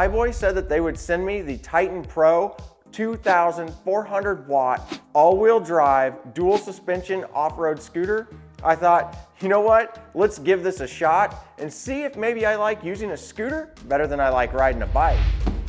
Highboy said that they would send me the Titan Pro 2,400 watt all-wheel drive dual suspension off-road scooter. I thought, you know what? Let's give this a shot and see if maybe I like using a scooter better than I like riding a bike.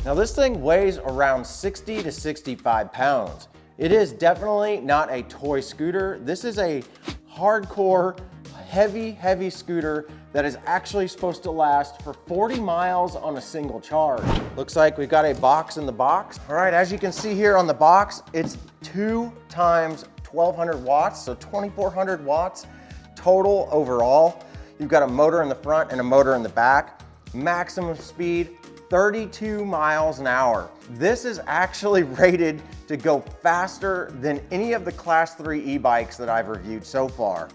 Now this thing weighs around 60 to 65 pounds. It is definitely not a toy scooter. This is a hardcore, heavy scooter that is actually supposed to last for 40 miles on a single charge. Looks like we've got a box in the box. All right, as you can see here on the box, it's 2 times 1,200 watts, so 2,400 watts total overall. You've got a motor in the front and a motor in the back. Maximum speed, 32 miles an hour. This is actually rated to go faster than any of the Class 3 e-bikes that I've reviewed so far.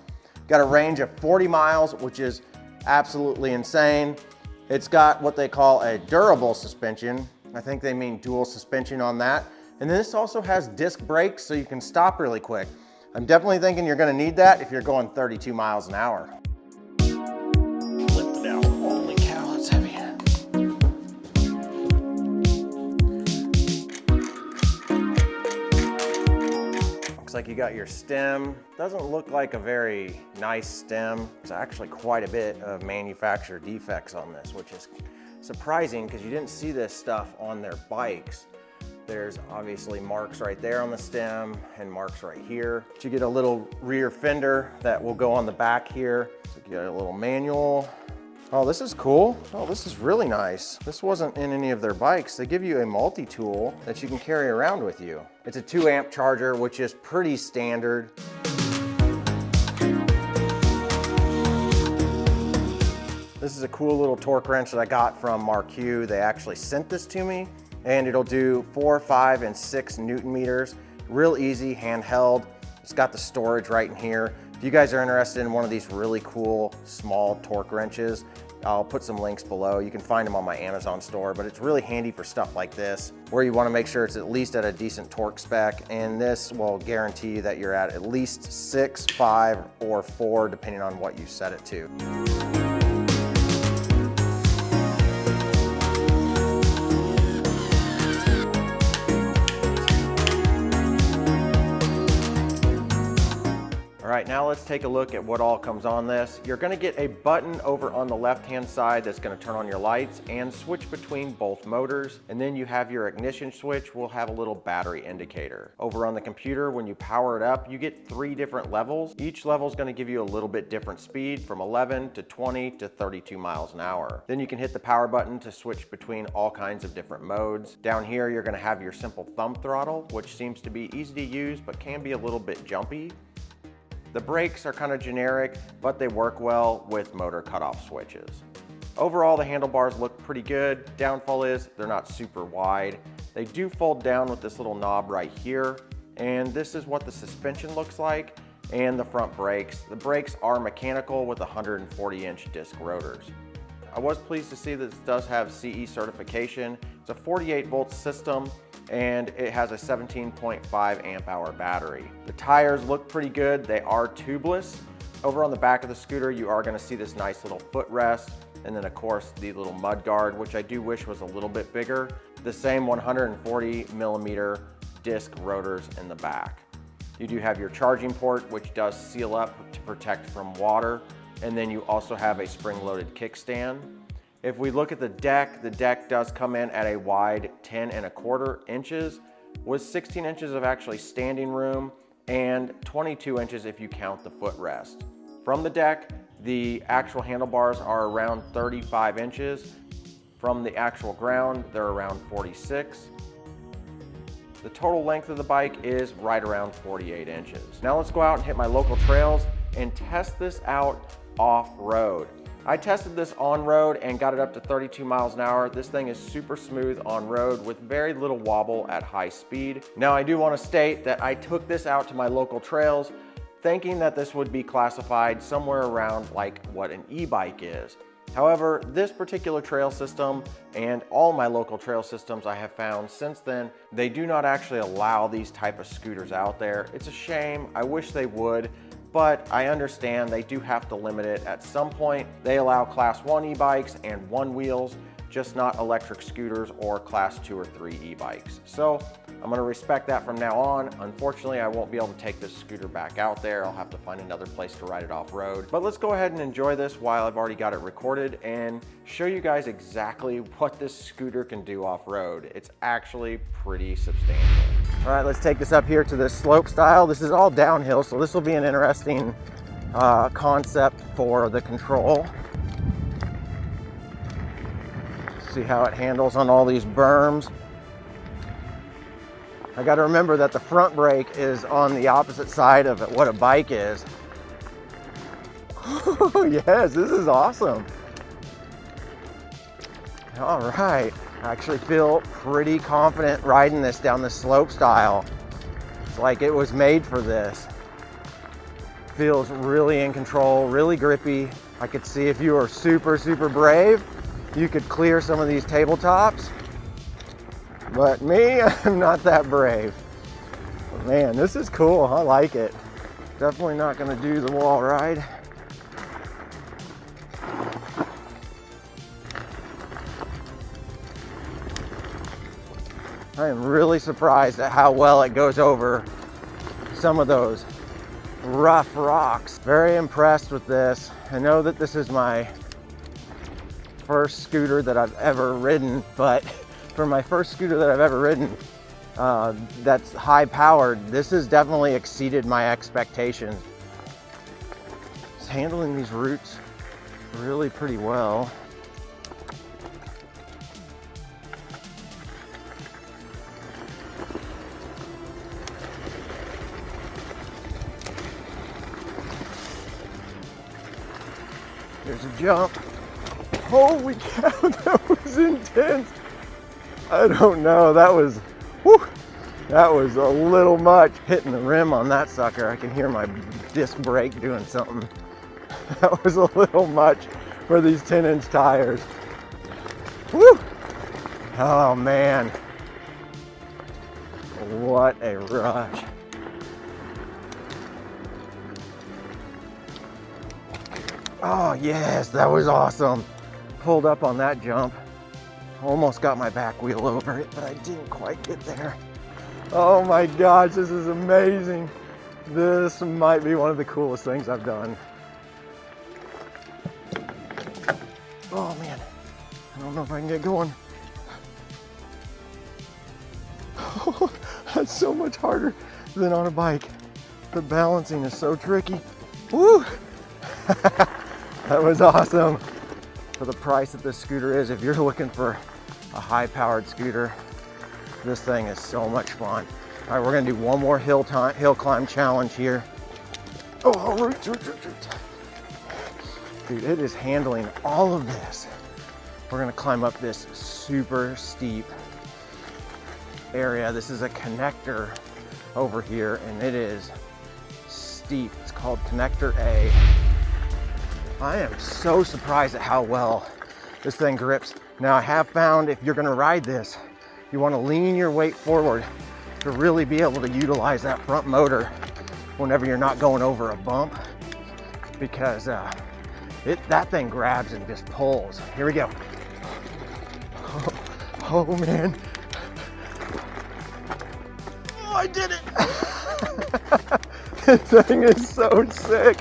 Got a range of 40 miles, which is absolutely insane. It's got what they call a durable suspension. I think they mean dual suspension on that. And then this also has disc brakes, so you can stop really quick. I'm definitely thinking you're gonna need that if you're going 32 miles an hour. Lift it out. Holy cow, that's heavy. Looks like you got your stem. Doesn't look like a very nice stem. There's actually quite a bit of manufacturer defects on this, which is surprising because you didn't see this stuff on their bikes. There's obviously marks right there on the stem and marks right here. You get a little rear fender that will go on the back here. So you get a little manual. Oh, this is cool. Oh, this is really nice. This wasn't in any of their bikes. They give you a multi-tool that you can carry around with you. It's a 2-amp charger, which is pretty standard. This is a cool little torque wrench that I got from Marque. They actually sent this to me, and it'll do 4, 5, and 6 Newton meters. Real easy, handheld. It's got the storage right in here. If you guys are interested in one of these really cool small torque wrenches, I'll put some links below. You can find them on my Amazon store, but it's really handy for stuff like this, where you want to make sure it's at least at a decent torque spec, and this will guarantee that you're at least 6, 5, or 4, depending on what you set it to. All right, now let's take a look at what all comes on this. You're gonna get a button over on the left-hand side that's gonna turn on your lights and switch between both motors. And then you have your ignition switch, will have a little battery indicator. Over on the computer, when you power it up, you get 3 different levels. Each level is gonna give you a little bit different speed, from 11 to 20 to 32 miles an hour. Then you can hit the power button to switch between all kinds of different modes. Down here, you're gonna have your simple thumb throttle, which seems to be easy to use, but can be a little bit jumpy. The brakes are kind of generic, but they work well with motor cutoff switches. Overall, the handlebars look pretty good. Downfall is they're not super wide. They do fold down with this little knob right here, and this is what the suspension looks like, and the front brakes. The brakes are mechanical with 140-inch disc rotors. I was pleased to see that this does have CE certification. It's a 48-volt system, and it has a 17.5 amp hour battery. The tires look pretty good. They are tubeless. Over on the back of the scooter, you are gonna see this nice little footrest, and then of course the little mud guard, which I do wish was a little bit bigger. The same 140 millimeter disc rotors in the back. You do have your charging port, which does seal up to protect from water, and then you also have a spring-loaded kickstand. If we look at the deck does come in at a wide 10¼ inches with 16 inches of actually standing room and 22 inches if you count the footrest. From the deck, the actual handlebars are around 35 inches. From the actual ground, they're around 46. The total length of the bike is right around 48 inches. Now let's go out and hit my local trails and test this out off-road. I tested this on-road and got it up to 32 miles an hour. This thing is super smooth on-road with very little wobble at high speed. Now I do want to state that I took this out to my local trails thinking that this would be classified somewhere around like what an e-bike is. However, this particular trail system and all my local trail systems I have found since then, they do not actually allow these type of scooters out there. It's a shame. I wish they would. But I understand they do have to limit it at some point. They allow Class 1 e-bikes and one wheels just not electric scooters or class 2 or 3 e-bikes. So I'm gonna respect that from now on. Unfortunately, I won't be able to take this scooter back out there. I'll have to find another place to ride it off-road. But let's go ahead and enjoy this while I've already got it recorded and show you guys exactly what this scooter can do off-road. It's actually pretty substantial. All right, let's take this up here to this slope style. This is all downhill, so this will be an interesting concept for the control. See how it handles on all these berms. I got to remember that the front brake is on the opposite side of what a bike is. Oh yes, this is awesome. All right, I actually feel pretty confident riding this down the slope style. It's like it was made for this. Feels really in control, really grippy. I could see if you were super brave, you could clear some of these tabletops. But me, I'm not that brave. But man, this is cool. I like it. Definitely not gonna do the wall ride. I am really surprised at how well it goes over some of those rough rocks. Very impressed with this. I know that this is my first scooter that I've ever ridden, but for my first scooter that I've ever ridden that's high powered, this has definitely exceeded my expectations. It's handling these roots really pretty well. There's a jump. Holy cow, that was intense. I don't know, that was a little much. Hitting the rim on that sucker, I can hear my disc brake doing something. That was a little much for these 10-inch tires. Woo! Oh man, what a rush. Oh yes, that was awesome. Pulled up on that jump. Almost got my back wheel over it, but I didn't quite get there. Oh my gosh, this is amazing. This might be one of the coolest things I've done. Oh man, I don't know if I can get going. Oh, that's so much harder than on a bike. The balancing is so tricky. Woo! That was awesome. For the price that this scooter is, if you're looking for a high-powered scooter, this thing is so much fun. All right, we're gonna do one more hill climb challenge here. Oh, roots. Dude, it is handling all of this. We're gonna climb up this super steep area. This is a connector over here, and it is steep. It's called Connector A. I am so surprised at how well this thing grips. Now I have found if you're gonna ride this, you wanna lean your weight forward to really be able to utilize that front motor whenever you're not going over a bump, because that thing grabs and just pulls. Here we go. Oh man. Oh, I did it. This thing is so sick.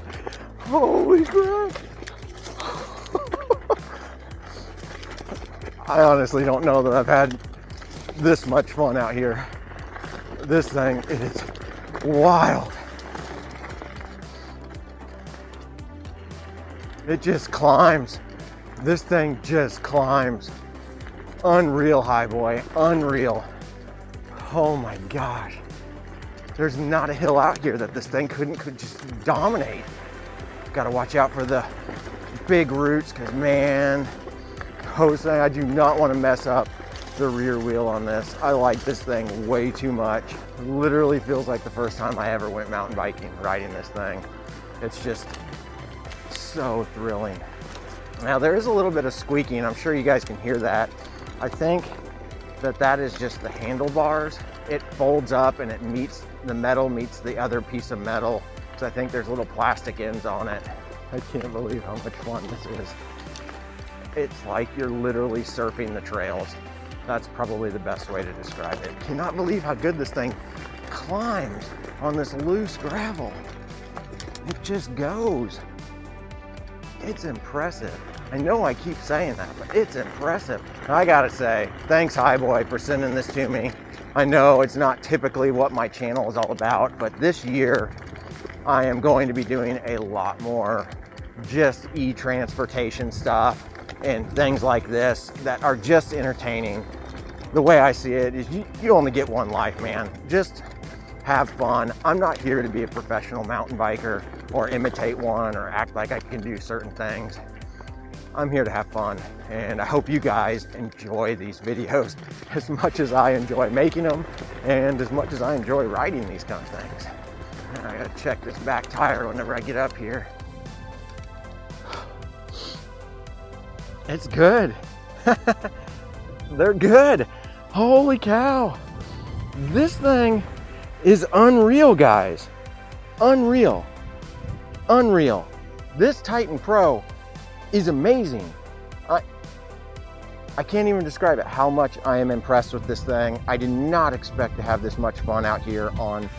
Holy crap. I honestly don't know that I've had this much fun out here. This thing is wild. It just climbs. This thing just climbs. Unreal, high boy, unreal. Oh my gosh. There's not a hill out here that this thing could just dominate. Got to watch out for the big roots, because man, Jose, I do not want to mess up the rear wheel on this. I like this thing way too much. It literally feels like the first time I ever went mountain biking riding this thing. It's just so thrilling. Now there is a little bit of squeaking. I'm sure you guys can hear that. I think that is just the handlebars. It folds up and it meets the metal, meets the other piece of metal. So I think there's little plastic ends on it. I can't believe how much fun this is. It's like you're literally surfing the trails. That's probably the best way to describe it. Cannot believe how good this thing climbs on this loose gravel. It just goes. It's impressive. I know I keep saying that, but it's impressive. I gotta say, thanks Highboy for sending this to me. I know it's not typically what my channel is all about, but this year I am going to be doing a lot more just e-transportation stuff and things like this that are just entertaining. The way I see it is you only get one life, man. Just have fun. I'm not here to be a professional mountain biker or imitate one or act like I can do certain things. I'm here to have fun, and I hope you guys enjoy these videos as much as I enjoy making them and as much as I enjoy riding these kind of things. I gotta check this back tire whenever I get up here. It's good. They're good. Holy cow. This thing is unreal, guys. Unreal. Unreal. This Titan Pro is amazing. I can't even describe it how much I am impressed with this thing. I did not expect to have this much fun out here on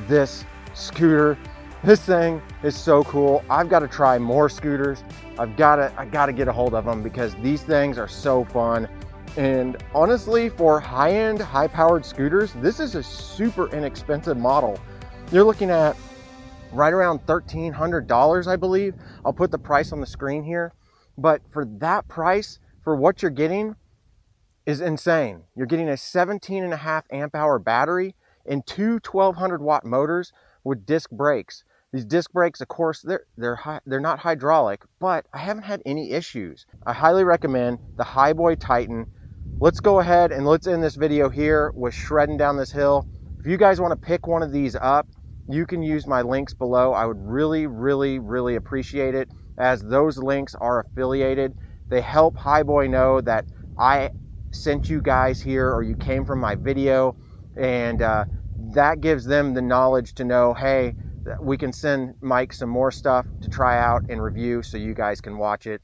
this scooter. This thing is so cool. I've got to try more scooters. I got to get a hold of them because these things are so fun. And honestly, for high-end, high-powered scooters, this is a super inexpensive model. You're looking at right around $1,300, I believe. I'll put the price on the screen here. But for that price, for what you're getting, is insane. You're getting a 17.5 amp hour battery and two 1200 watt motors with disc brakes. These disc brakes, of course, they're not hydraulic, but I haven't had any issues. I highly recommend the Highboy Titan. Let's go ahead and let's end this video here with shredding down this hill. If you guys want to pick one of these up, you can use my links below. I would really, really, really appreciate it, as those links are affiliated. They help Highboy know that I sent you guys here or you came from my video, and that gives them the knowledge to know, hey, we can send Mike some more stuff to try out and review so you guys can watch it.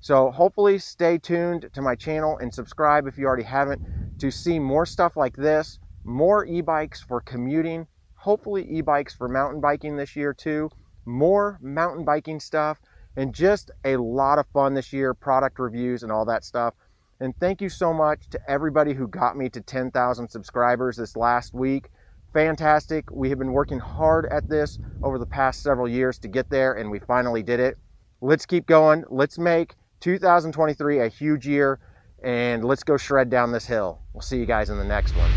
So hopefully stay tuned to my channel and subscribe if you already haven't to see more stuff like this, more e-bikes for commuting, hopefully e-bikes for mountain biking this year too, more mountain biking stuff, and just a lot of fun this year, product reviews and all that stuff. And thank you so much to everybody who got me to 10,000 subscribers this last week. Fantastic. We have been working hard at this over the past several years to get there, and we finally did it. Let's keep going. Let's make 2023 a huge year, and let's go shred down this hill. We'll see you guys in the next one.